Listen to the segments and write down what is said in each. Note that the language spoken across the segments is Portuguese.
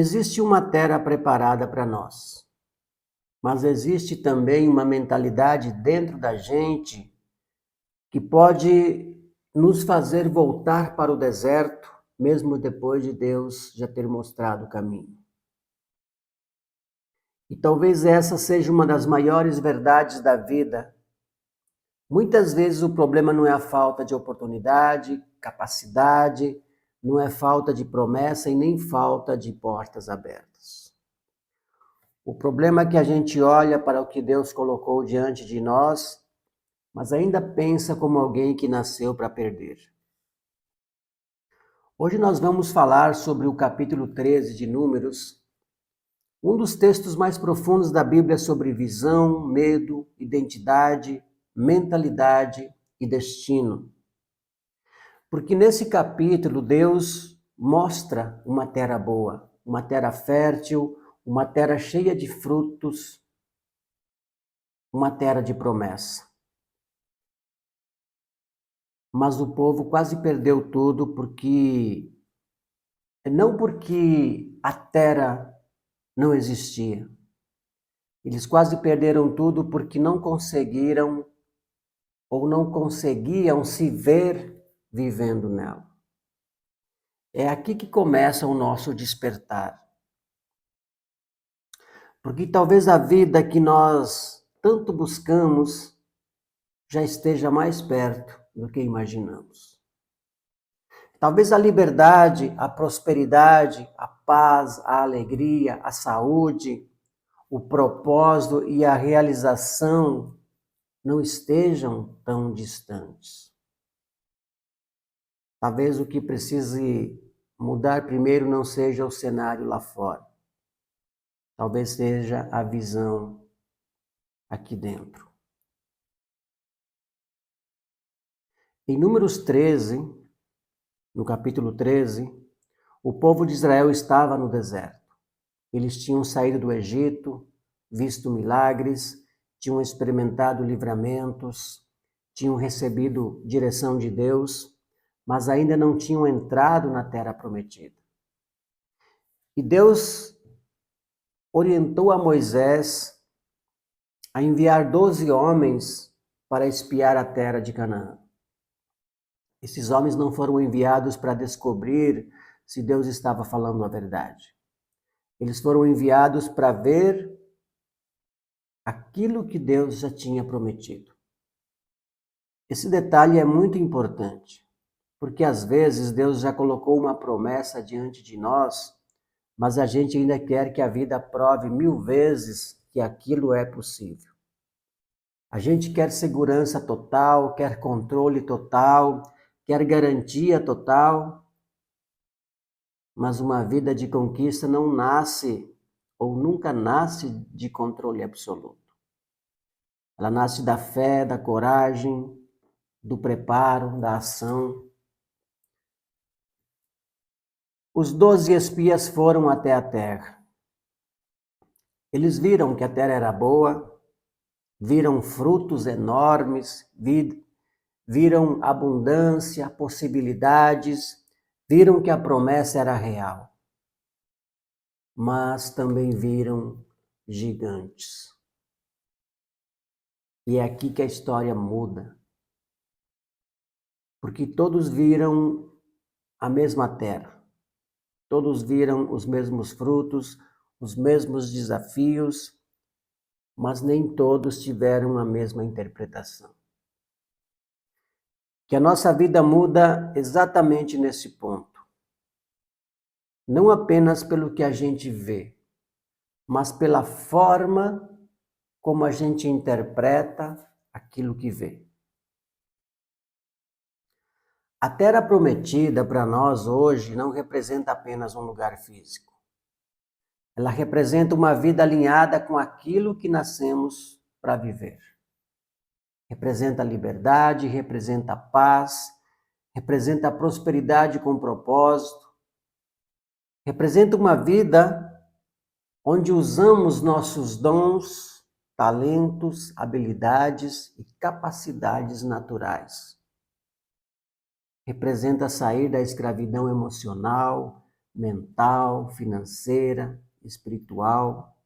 Existe uma terra preparada para nós, mas existe também uma mentalidade dentro da gente que pode nos fazer voltar para o deserto, mesmo depois de Deus já ter mostrado o caminho. E talvez essa seja uma das maiores verdades da vida. Muitas vezes o problema não é a falta de oportunidade, capacidade, não é falta de promessa e nem falta de portas abertas. O problema é que a gente olha para o que Deus colocou diante de nós, mas ainda pensa como alguém que nasceu para perder. Hoje nós vamos falar sobre o capítulo 13 de Números, um dos textos mais profundos da Bíblia sobre visão, medo, identidade, mentalidade e destino. Porque nesse capítulo Deus mostra uma terra boa, uma terra fértil, uma terra cheia de frutos, uma terra de promessa. Mas o povo quase perdeu tudo não porque a terra não existia. Eles quase perderam tudo porque não conseguiram ou não conseguiam se ver vivendo nela. É aqui que começa o nosso despertar. Porque talvez a vida que nós tanto buscamos já esteja mais perto do que imaginamos. Talvez a liberdade, a prosperidade, a paz, a alegria, a saúde, o propósito e a realização não estejam tão distantes. Talvez o que precise mudar primeiro não seja o cenário lá fora. Talvez seja a visão aqui dentro. Em Números 13, no capítulo 13, o povo de Israel estava no deserto. Eles tinham saído do Egito, visto milagres, tinham experimentado livramentos, tinham recebido direção de Deus, mas ainda não tinham entrado na terra prometida. E Deus orientou a Moisés a enviar 12 homens para espiar a terra de Canaã. Esses homens não foram enviados para descobrir se Deus estava falando a verdade. Eles foram enviados para ver aquilo que Deus já tinha prometido. Esse detalhe é muito importante, porque às vezes Deus já colocou uma promessa diante de nós, mas a gente ainda quer que a vida prove 1000 vezes que aquilo é possível. A gente quer segurança total, quer controle total, quer garantia total, mas uma vida de conquista não nasce ou nunca nasce de controle absoluto. Ela nasce da fé, da coragem, do preparo, da ação. Os 12 espias foram até a terra. Eles viram que a terra era boa, viram frutos enormes, viram abundância, possibilidades, viram que a promessa era real. Mas também viram gigantes. E é aqui que a história muda. Porque todos viram a mesma terra. Todos viram os mesmos frutos, os mesmos desafios, mas nem todos tiveram a mesma interpretação. Que a nossa vida muda exatamente nesse ponto. Não apenas pelo que a gente vê, mas pela forma como a gente interpreta aquilo que vê. A terra prometida para nós hoje não representa apenas um lugar físico. Ela representa uma vida alinhada com aquilo que nascemos para viver. Representa a liberdade, representa a paz, representa a prosperidade com propósito, representa uma vida onde usamos nossos dons, talentos, habilidades e capacidades naturais. Representa sair da escravidão emocional, mental, financeira, espiritual.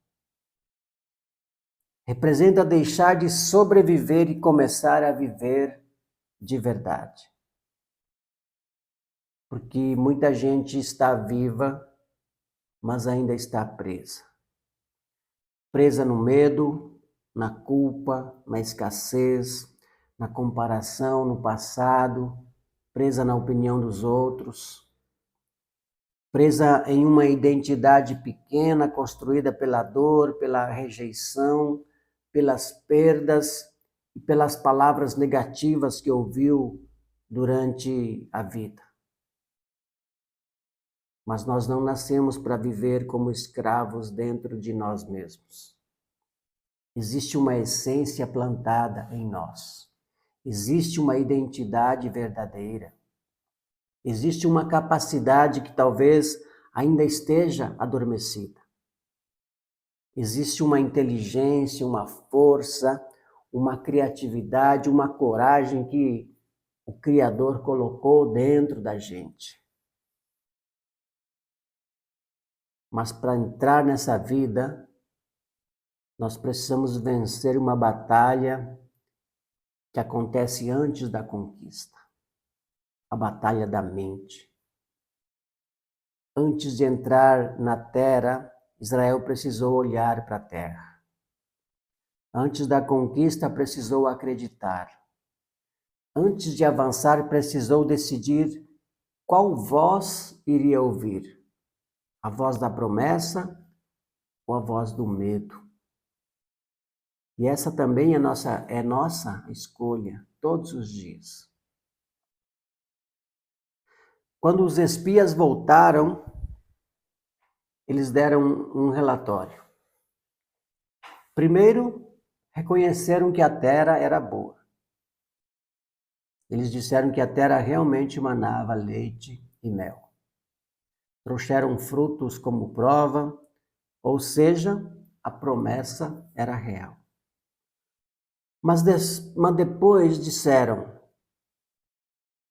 Representa deixar de sobreviver e começar a viver de verdade. Porque muita gente está viva, mas ainda está presa. Presa no medo, na culpa, na escassez, na comparação, no passado, presa na opinião dos outros, presa em uma identidade pequena construída pela dor, pela rejeição, pelas perdas e pelas palavras negativas que ouviu durante a vida. Mas nós não nascemos para viver como escravos dentro de nós mesmos. Existe uma essência plantada em nós. Existe uma identidade verdadeira. Existe uma capacidade que talvez ainda esteja adormecida. Existe uma inteligência, uma força, uma criatividade, uma coragem que o Criador colocou dentro da gente. Mas para entrar nessa vida, nós precisamos vencer uma batalha que acontece antes da conquista. A batalha da mente. Antes de entrar na terra, Israel precisou olhar para a terra. Antes da conquista, precisou acreditar. Antes de avançar, precisou decidir qual voz iria ouvir. A voz da promessa ou a voz do medo. E essa também é nossa escolha, todos os dias. Quando os espias voltaram, eles deram um relatório. Primeiro, reconheceram que a terra era boa. Eles disseram que a terra realmente manava leite e mel. Trouxeram frutos como prova, ou seja, a promessa era real. Mas depois disseram,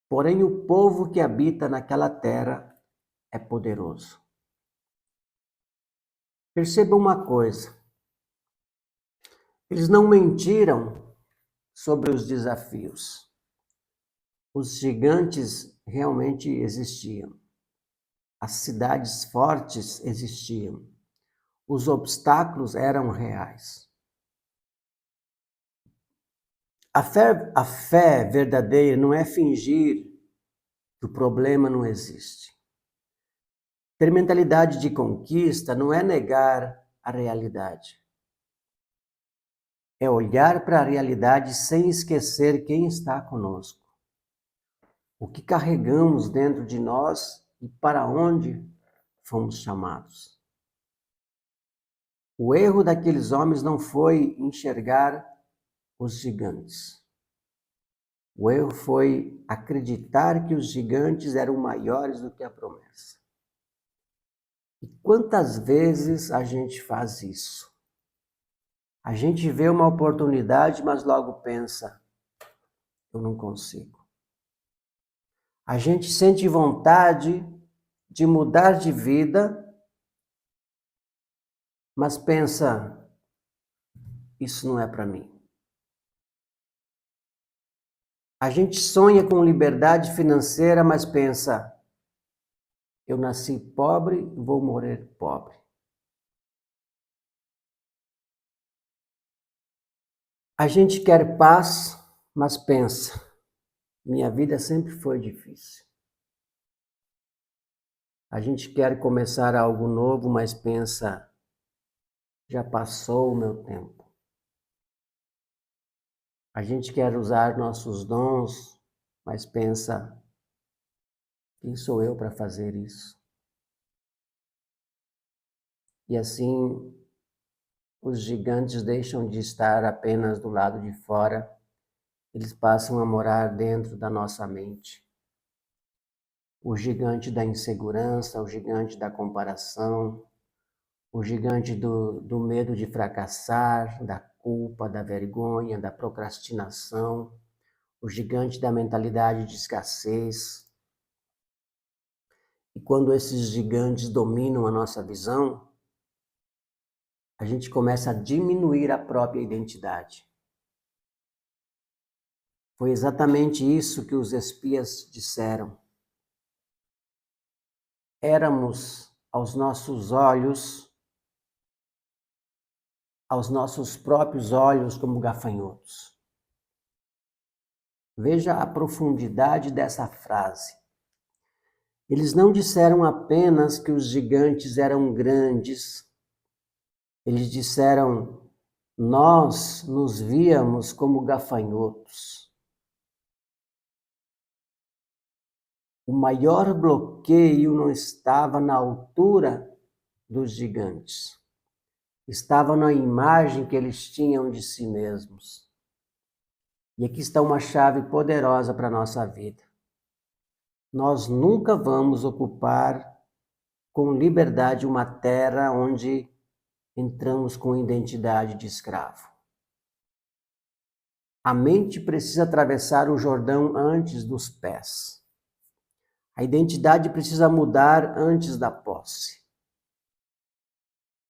porém o povo que habita naquela terra é poderoso. Perceba uma coisa, eles não mentiram sobre os desafios. Os gigantes realmente existiam. As cidades fortes existiam. Os obstáculos eram reais. A fé verdadeira não é fingir que o problema não existe. Ter mentalidade de conquista não é negar a realidade. É olhar para a realidade sem esquecer quem está conosco. O que carregamos dentro de nós e para onde fomos chamados. O erro daqueles homens não foi enxergar os gigantes. O erro foi acreditar que os gigantes eram maiores do que a promessa. E quantas vezes a gente faz isso? A gente vê uma oportunidade, mas logo pensa, eu não consigo. A gente sente vontade de mudar de vida, mas pensa, isso não é para mim. A gente sonha com liberdade financeira, mas pensa, eu nasci pobre e vou morrer pobre. A gente quer paz, mas pensa, minha vida sempre foi difícil. A gente quer começar algo novo, mas pensa, já passou o meu tempo. A gente quer usar nossos dons, mas pensa, quem sou eu para fazer isso? E assim, os gigantes deixam de estar apenas do lado de fora, eles passam a morar dentro da nossa mente. O gigante da insegurança, o gigante da comparação, o gigante do medo de fracassar, da culpa, da vergonha, da procrastinação, o gigante da mentalidade de escassez. E quando esses gigantes dominam a nossa visão, a gente começa a diminuir a própria identidade. Foi exatamente isso que os espias disseram. Éramos, aos nossos próprios olhos, como gafanhotos. Veja a profundidade dessa frase. Eles não disseram apenas que os gigantes eram grandes. Eles disseram, nós nos víamos como gafanhotos. O maior bloqueio não estava na altura dos gigantes. Estava na imagem que eles tinham de si mesmos. E aqui está uma chave poderosa para a nossa vida. Nós nunca vamos ocupar com liberdade uma terra onde entramos com identidade de escravo. A mente precisa atravessar o Jordão antes dos pés. A identidade precisa mudar antes da posse.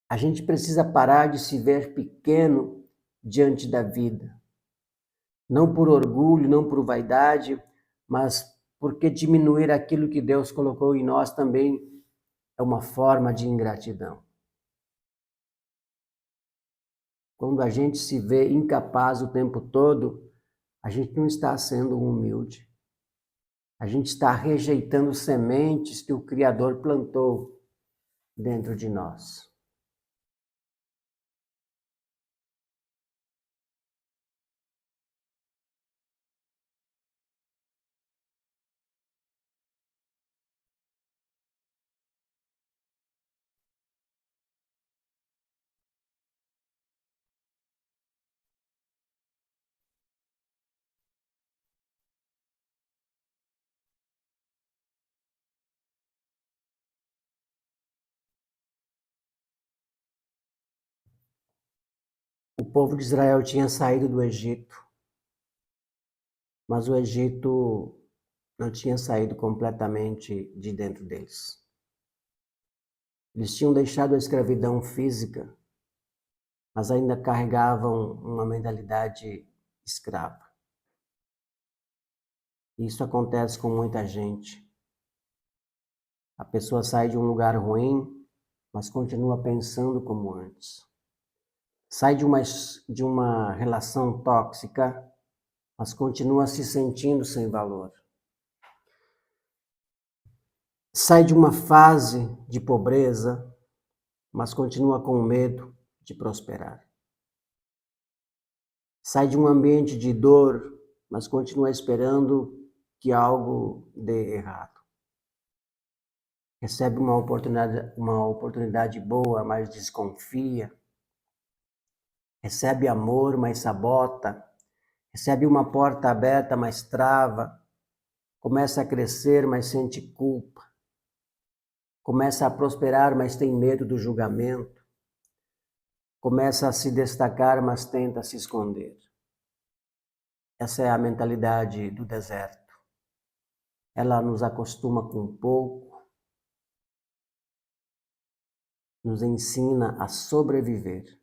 A gente precisa parar de se ver pequeno diante da vida. Não por orgulho, não por vaidade, mas porque diminuir aquilo que Deus colocou em nós também é uma forma de ingratidão. Quando a gente se vê incapaz o tempo todo, a gente não está sendo humilde. A gente está rejeitando sementes que o Criador plantou dentro de nós. O povo de Israel tinha saído do Egito, mas o Egito não tinha saído completamente de dentro deles. Eles tinham deixado a escravidão física, mas ainda carregavam uma mentalidade escrava. Isso acontece com muita gente. A pessoa sai de um lugar ruim, mas continua pensando como antes. Sai de uma relação tóxica, mas continua se sentindo sem valor. Sai de uma fase de pobreza, mas continua com medo de prosperar. Sai de um ambiente de dor, mas continua esperando que algo dê errado. Recebe uma oportunidade boa, mas desconfia. Recebe amor, mas sabota. Recebe uma porta aberta, mas trava. Começa a crescer, mas sente culpa. Começa a prosperar, mas tem medo do julgamento. Começa a se destacar, mas tenta se esconder. Essa é a mentalidade do deserto. Ela nos acostuma com pouco, nos ensina a sobreviver.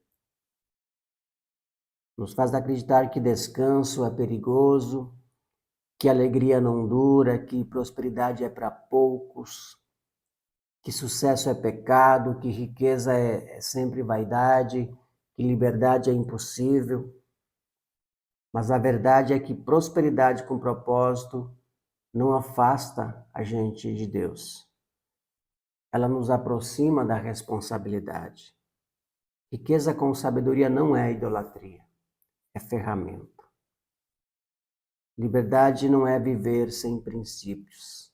Nos faz acreditar que descanso é perigoso, que alegria não dura, que prosperidade é para poucos, que sucesso é pecado, que riqueza é sempre vaidade, que liberdade é impossível. Mas a verdade é que prosperidade com propósito não afasta a gente de Deus. Ela nos aproxima da responsabilidade. Riqueza com sabedoria não é idolatria, é ferramenta. Liberdade não é viver sem princípios,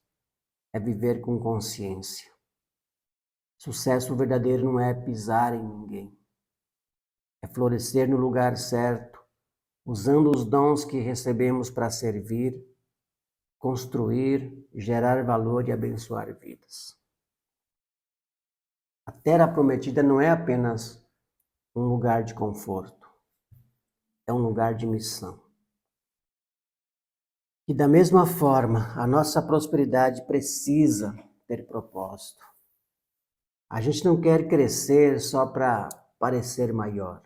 é viver com consciência. Sucesso verdadeiro não é pisar em ninguém, é florescer no lugar certo, usando os dons que recebemos para servir, construir, gerar valor e abençoar vidas. A Terra Prometida não é apenas um lugar de conforto, é um lugar de missão. E da mesma forma, a nossa prosperidade precisa ter propósito. A gente não quer crescer só para parecer maior.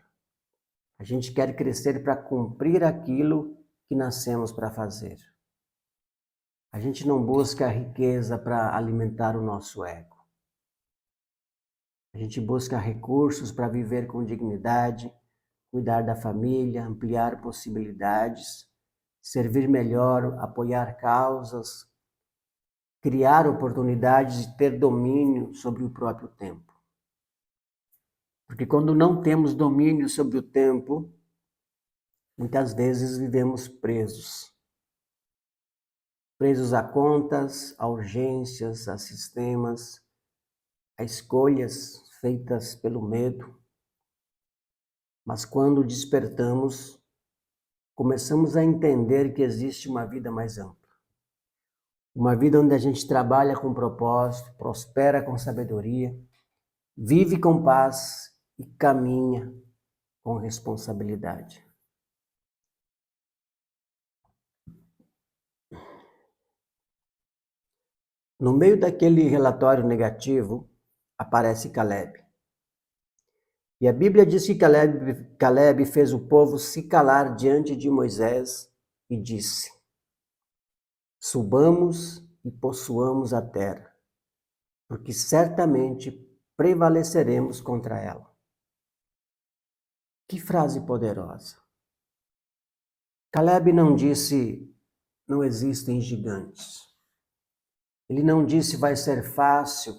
A gente quer crescer para cumprir aquilo que nascemos para fazer. A gente não busca a riqueza para alimentar o nosso ego. A gente busca recursos para viver com dignidade, cuidar da família, ampliar possibilidades, servir melhor, apoiar causas, criar oportunidades e ter domínio sobre o próprio tempo. Porque quando não temos domínio sobre o tempo, muitas vezes vivemos presos. Presos a contas, a urgências, a sistemas, a escolhas feitas pelo medo. Mas quando despertamos, começamos a entender que existe uma vida mais ampla. Uma vida onde a gente trabalha com propósito, prospera com sabedoria, vive com paz e caminha com responsabilidade. No meio daquele relatório negativo, aparece Caleb. E a Bíblia diz que Caleb fez o povo se calar diante de Moisés e disse: subamos e possuamos a terra, porque certamente prevaleceremos contra ela. Que frase poderosa! Caleb não disse, não existem gigantes. Ele não disse, vai ser fácil.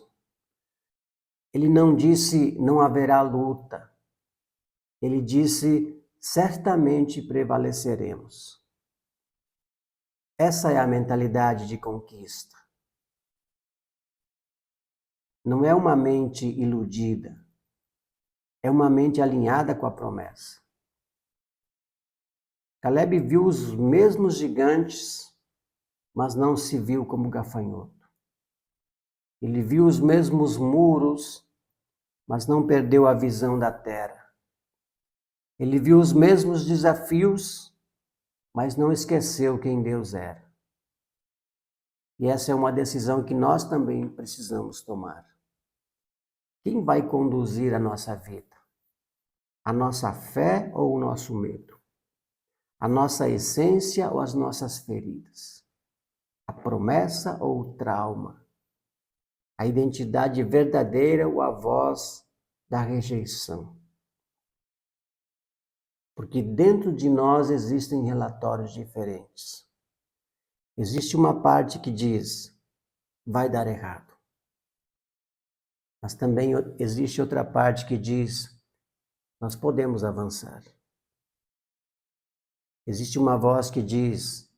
Ele não disse, não haverá luta. Ele disse, certamente prevaleceremos. Essa é a mentalidade de conquista. Não é uma mente iludida. É uma mente alinhada com a promessa. Caleb viu os mesmos gigantes, mas não se viu como gafanhoto. Ele viu os mesmos muros, mas não perdeu a visão da terra. Ele viu os mesmos desafios, mas não esqueceu quem Deus era. E essa é uma decisão que nós também precisamos tomar. Quem vai conduzir a nossa vida? A nossa fé ou o nosso medo? A nossa essência ou as nossas feridas? A promessa ou o trauma? A identidade verdadeira ou a voz da rejeição? Porque dentro de nós existem relatórios diferentes. Existe uma parte que diz, vai dar errado. Mas também existe outra parte que diz, nós podemos avançar. Existe uma voz que diz,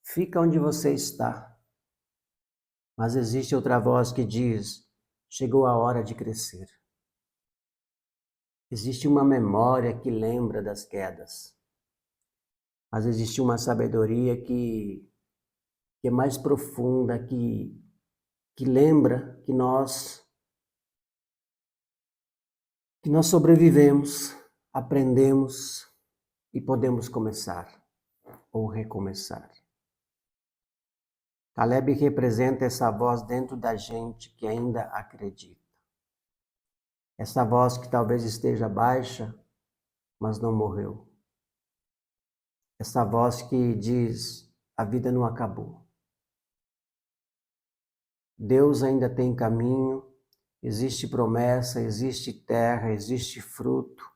fica onde você está. Mas existe outra voz que diz, chegou a hora de crescer. Existe uma memória que lembra das quedas. Mas existe uma sabedoria que é mais profunda, que lembra que nós sobrevivemos, aprendemos e podemos começar ou recomeçar. Caleb representa essa voz dentro da gente que ainda acredita. Essa voz que talvez esteja baixa, mas não morreu. Essa voz que diz, a vida não acabou. Deus ainda tem caminho, existe promessa, existe terra, existe fruto.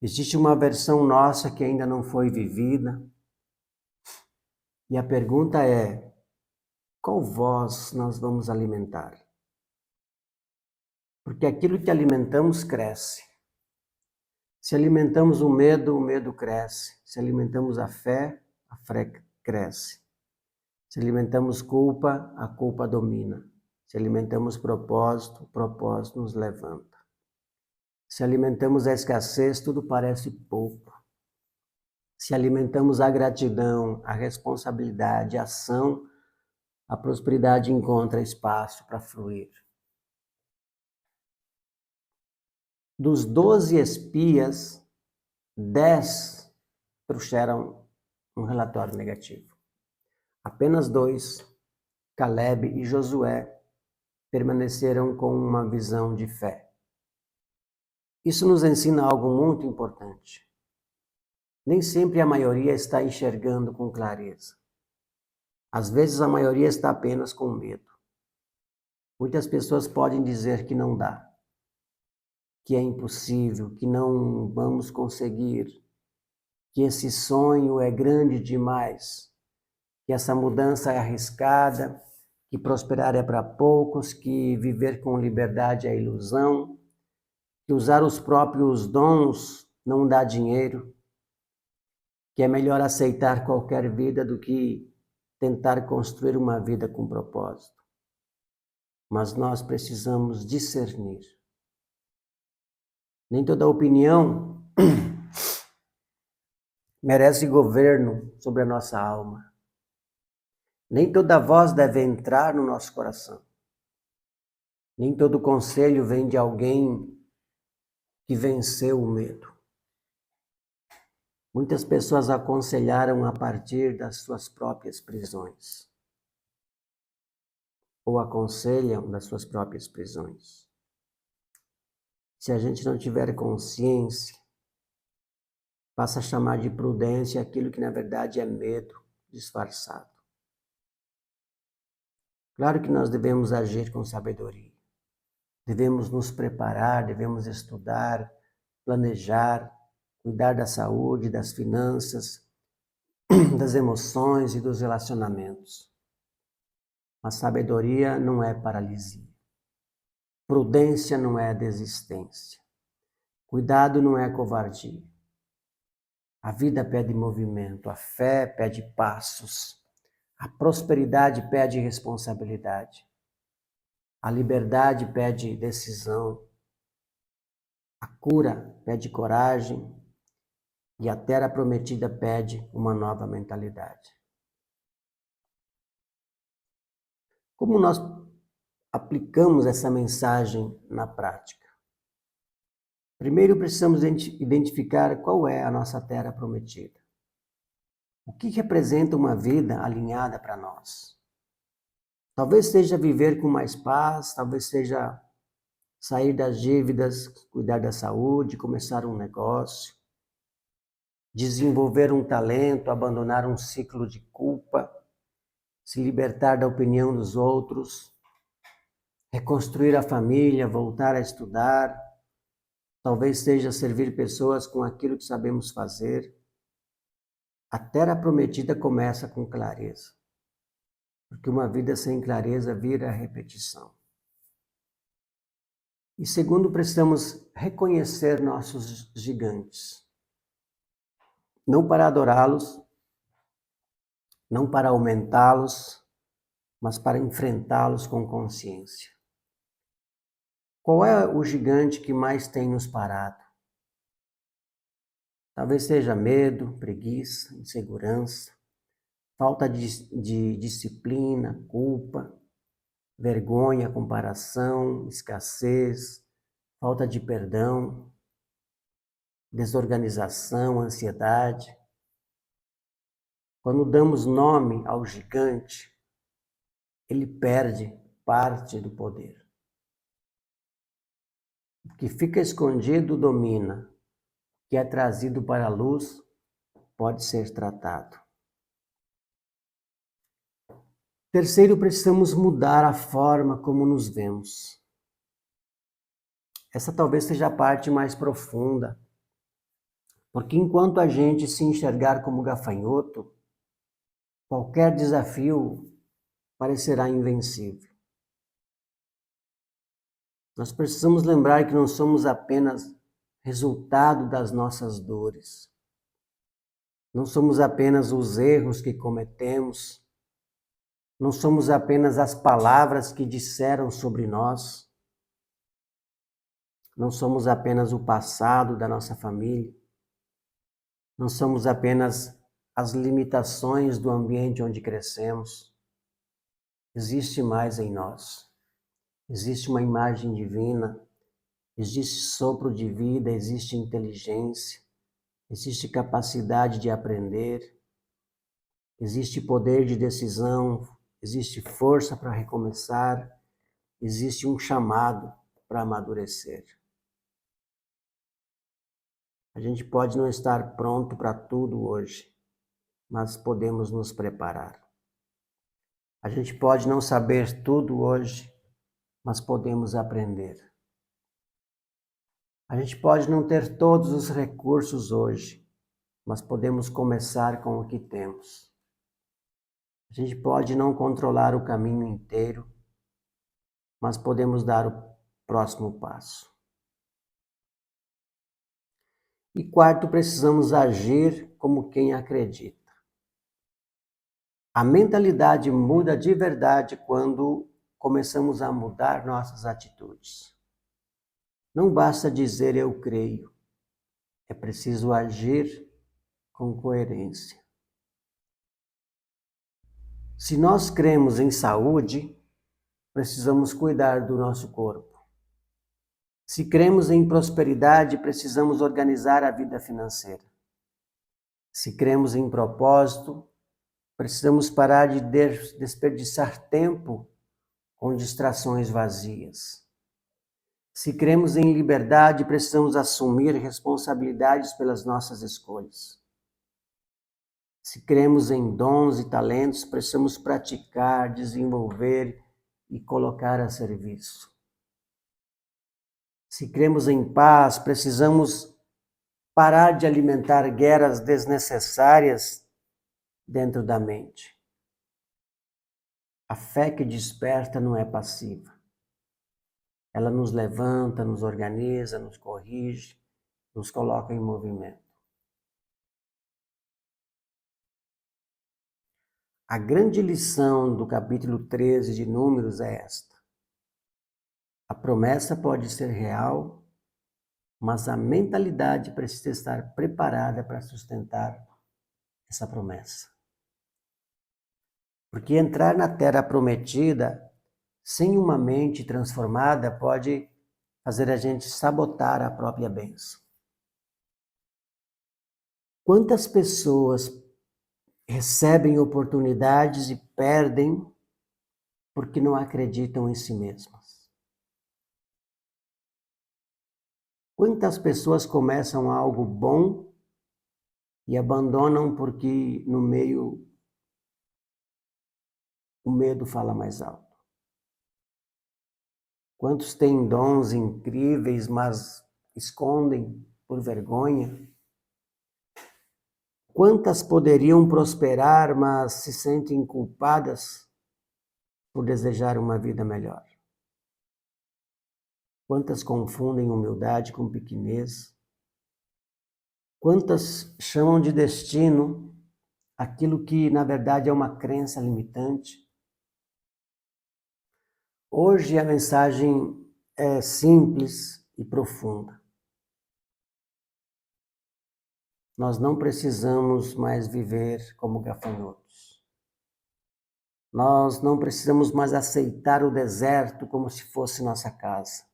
Existe uma versão nossa que ainda não foi vivida. E a pergunta é, qual voz nós vamos alimentar? Porque aquilo que alimentamos cresce. Se alimentamos o medo cresce. Se alimentamos a fé cresce. Se alimentamos culpa, a culpa domina. Se alimentamos propósito, o propósito nos levanta. Se alimentamos a escassez, tudo parece pouco. Se alimentamos a gratidão, a responsabilidade, a ação, a prosperidade encontra espaço para fluir. Dos 12 espias, 10 trouxeram um relatório negativo. Apenas 2, Caleb e Josué, permaneceram com uma visão de fé. Isso nos ensina algo muito importante. Nem sempre a maioria está enxergando com clareza. Às vezes a maioria está apenas com medo. Muitas pessoas podem dizer que não dá, que é impossível, que não vamos conseguir, que esse sonho é grande demais, que essa mudança é arriscada, que prosperar é para poucos, que viver com liberdade é ilusão, que usar os próprios dons não dá dinheiro, que é melhor aceitar qualquer vida do que tentar construir uma vida com propósito. Mas nós precisamos discernir. Nem toda opinião merece governo sobre a nossa alma. Nem toda voz deve entrar no nosso coração. Nem todo conselho vem de alguém que venceu o medo. Muitas pessoas aconselharam a partir das suas próprias prisões. Ou aconselham das suas próprias prisões. Se a gente não tiver consciência, passa a chamar de prudência aquilo que na verdade é medo disfarçado. Claro que nós devemos agir com sabedoria. Devemos nos preparar, devemos estudar, planejar, cuidar da saúde, das finanças, das emoções e dos relacionamentos. Mas sabedoria não é paralisia. Prudência não é desistência. Cuidado não é covardia. A vida pede movimento, a fé pede passos, a prosperidade pede responsabilidade, a liberdade pede decisão, a cura pede coragem e a terra prometida pede uma nova mentalidade. Como nós aplicamos essa mensagem na prática? Primeiro precisamos identificar qual é a nossa terra prometida. O que representa uma vida alinhada para nós? Talvez seja viver com mais paz, talvez seja sair das dívidas, cuidar da saúde, começar um negócio, desenvolver um talento, abandonar um ciclo de culpa, se libertar da opinião dos outros, reconstruir a família, voltar a estudar, talvez seja servir pessoas com aquilo que sabemos fazer. A terra prometida começa com clareza, porque uma vida sem clareza vira repetição. E segundo, precisamos reconhecer nossos gigantes, não para adorá-los, não para aumentá-los, mas para enfrentá-los com consciência. Qual é o gigante que mais tem nos parado? Talvez seja medo, preguiça, insegurança, falta de disciplina, culpa, vergonha, comparação, escassez, falta de perdão, desorganização, ansiedade. Quando damos nome ao gigante, ele perde parte do poder. O que fica escondido domina, o que é trazido para a luz pode ser tratado. Terceiro, precisamos mudar a forma como nos vemos. Essa talvez seja a parte mais profunda, porque enquanto a gente se enxergar como gafanhoto, qualquer desafio parecerá invencível. Nós precisamos lembrar que não somos apenas resultado das nossas dores. Não somos apenas os erros que cometemos. Não somos apenas as palavras que disseram sobre nós. Não somos apenas o passado da nossa família. Não somos apenas as limitações do ambiente onde crescemos. Existe mais em nós. Existe uma imagem divina, existe sopro de vida, existe inteligência, existe capacidade de aprender, existe poder de decisão, existe força para recomeçar, existe um chamado para amadurecer. A gente pode não estar pronto para tudo hoje, mas podemos nos preparar. A gente pode não saber tudo hoje, mas podemos aprender. A gente pode não ter todos os recursos hoje, mas podemos começar com o que temos. A gente pode não controlar o caminho inteiro, mas podemos dar o próximo passo. E quarto, precisamos agir como quem acredita. A mentalidade muda de verdade quando começamos a mudar nossas atitudes. Não basta dizer eu creio, é preciso agir com coerência. Se nós cremos em saúde, precisamos cuidar do nosso corpo. Se cremos em prosperidade, precisamos organizar a vida financeira. Se cremos em propósito, precisamos parar de desperdiçar tempo com distrações vazias. Se cremos em liberdade, precisamos assumir responsabilidades pelas nossas escolhas. Se cremos em dons e talentos, precisamos praticar, desenvolver e colocar a serviço. Se cremos em paz, precisamos parar de alimentar guerras desnecessárias dentro da mente. A fé que desperta não é passiva. Ela nos levanta, nos organiza, nos corrige, nos coloca em movimento. A grande lição do capítulo 13 de Números é esta. A promessa pode ser real, mas a mentalidade precisa estar preparada para sustentar essa promessa. Porque entrar na terra prometida sem uma mente transformada pode fazer a gente sabotar a própria bênção. Quantas pessoas recebem oportunidades e perdem porque não acreditam em si mesmas? Quantas pessoas começam algo bom e abandonam porque no meio o medo fala mais alto? Quantos têm dons incríveis, mas escondem por vergonha? Quantas poderiam prosperar, mas se sentem culpadas por desejar uma vida melhor? Quantas confundem humildade com pequenez? Quantas chamam de destino aquilo que, na verdade, é uma crença limitante? Hoje a mensagem é simples e profunda. Nós não precisamos mais viver como gafanhotos. Nós não precisamos mais aceitar o deserto como se fosse nossa casa.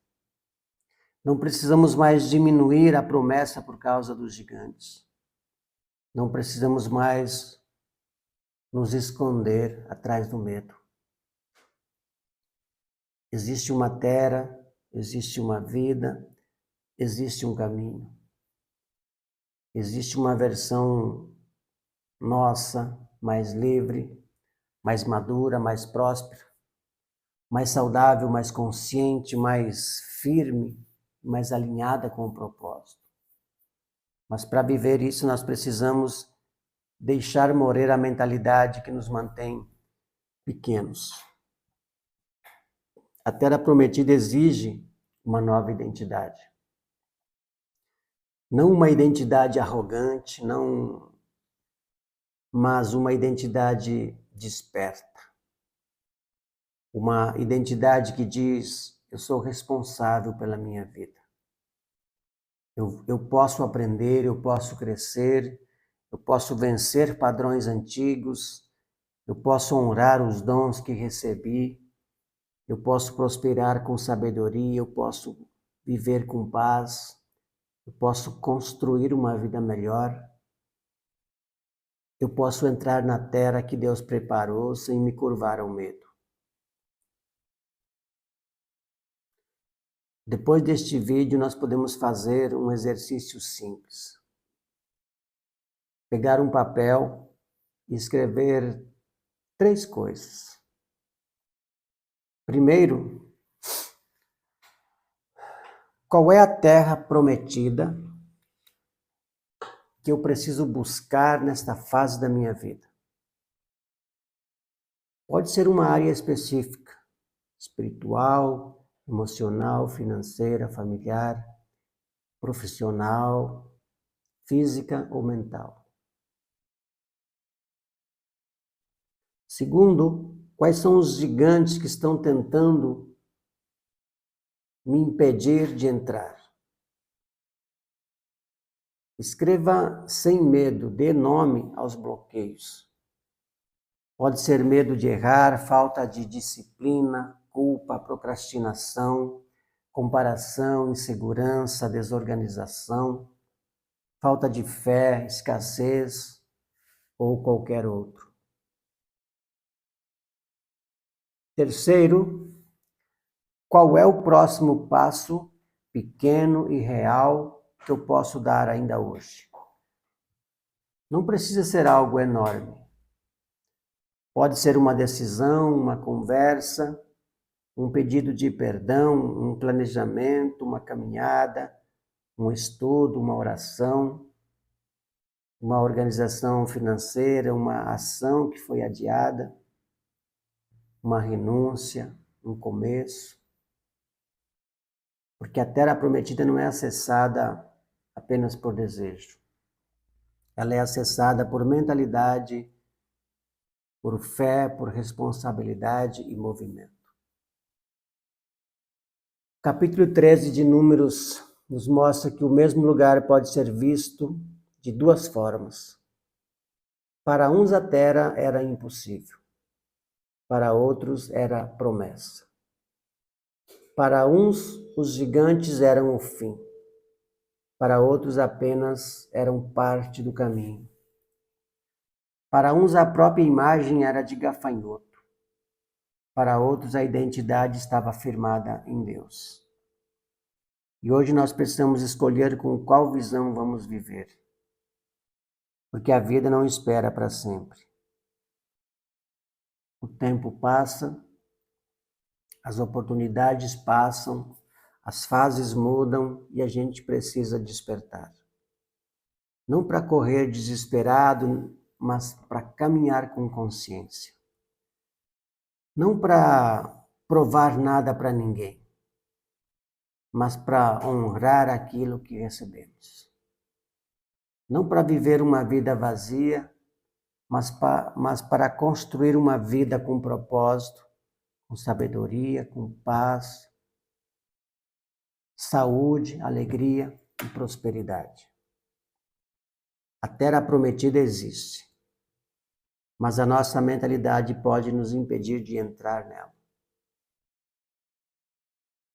Não precisamos mais diminuir a promessa por causa dos gigantes. Não precisamos mais nos esconder atrás do medo. Existe uma terra, existe uma vida, existe um caminho. Existe uma versão nossa, mais livre, mais madura, mais próspera, mais saudável, mais consciente, mais firme, mais alinhada com o propósito. Mas para viver isso, nós precisamos deixar morrer a mentalidade que nos mantém pequenos. A Terra Prometida exige uma nova identidade. Não uma identidade arrogante, mas uma identidade desperta. Uma identidade que diz, eu sou responsável pela minha vida. Eu posso aprender, eu posso crescer, eu posso vencer padrões antigos, eu posso honrar os dons que recebi, eu posso prosperar com sabedoria, eu posso viver com paz, eu posso construir uma vida melhor, eu posso entrar na terra que Deus preparou sem me curvar ao medo. Depois deste vídeo, nós podemos fazer um exercício simples. Pegar um papel e escrever 3 coisas. Primeiro, qual é a terra prometida que eu preciso buscar nesta fase da minha vida? Pode ser uma área específica, espiritual, emocional, financeira, familiar, profissional, física ou mental. Segundo, quais são os gigantes que estão tentando me impedir de entrar? Escreva sem medo, dê nome aos bloqueios. Pode ser medo de errar, falta de disciplina, culpa, procrastinação, comparação, insegurança, desorganização, falta de fé, escassez ou qualquer outro. Terceiro, qual é o próximo passo pequeno e real que eu posso dar ainda hoje? Não precisa ser algo enorme. Pode ser uma decisão, uma conversa, um pedido de perdão, um planejamento, uma caminhada, um estudo, uma oração, uma organização financeira, uma ação que foi adiada, uma renúncia, um começo. Porque a terra prometida não é acessada apenas por desejo. Ela é acessada por mentalidade, por fé, por responsabilidade e movimento. Capítulo 13 de Números nos mostra que o mesmo lugar pode ser visto de 2 formas. Para uns a terra era impossível, para outros era promessa. Para uns os gigantes eram o fim, para outros apenas eram parte do caminho. Para uns a própria imagem era de gafanhoto, para outros a identidade estava firmada em Deus. E hoje nós precisamos escolher com qual visão vamos viver, porque a vida não espera para sempre. O tempo passa, as oportunidades passam, as fases mudam e a gente precisa despertar. Não para correr desesperado, mas para caminhar com consciência. Não para provar nada para ninguém, mas para honrar aquilo que recebemos. Não para viver uma vida vazia, mas para construir uma vida com propósito, com sabedoria, com paz, saúde, alegria e prosperidade. A terra prometida existe, mas a nossa mentalidade pode nos impedir de entrar nela.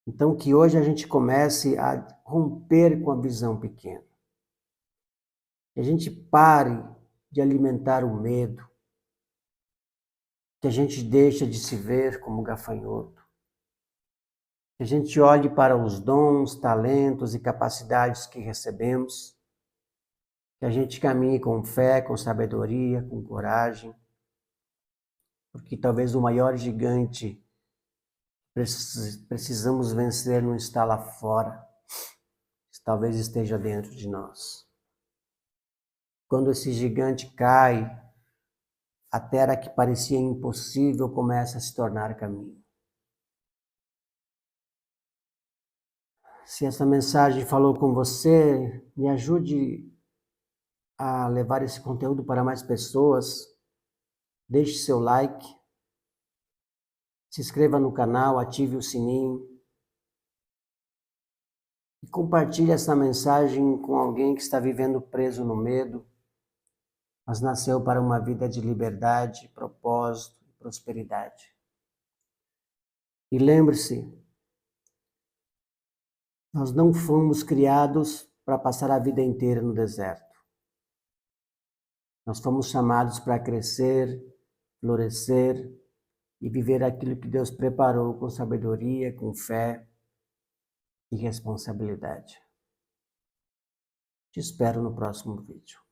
Então, que hoje a gente comece a romper com a visão pequena. Que a gente pare de alimentar o medo. Que a gente deixe de se ver como gafanhoto. Que a gente olhe para os dons, talentos e capacidades que recebemos. Que a gente caminhe com fé, com sabedoria, com coragem. Porque talvez o maior gigante precisamos vencer não está lá fora, talvez esteja dentro de nós. Quando esse gigante cai, a terra que parecia impossível começa a se tornar caminho. Se essa mensagem falou com você, me ajude a levar esse conteúdo para mais pessoas. Deixe seu like, se inscreva no canal, ative o sininho e compartilhe essa mensagem com alguém que está vivendo preso no medo, mas nasceu para uma vida de liberdade, propósito e prosperidade. E lembre-se, nós não fomos criados para passar a vida inteira no deserto. Nós fomos chamados para crescer, florescer e viver aquilo que Deus preparou com sabedoria, com fé e responsabilidade. Te espero no próximo vídeo.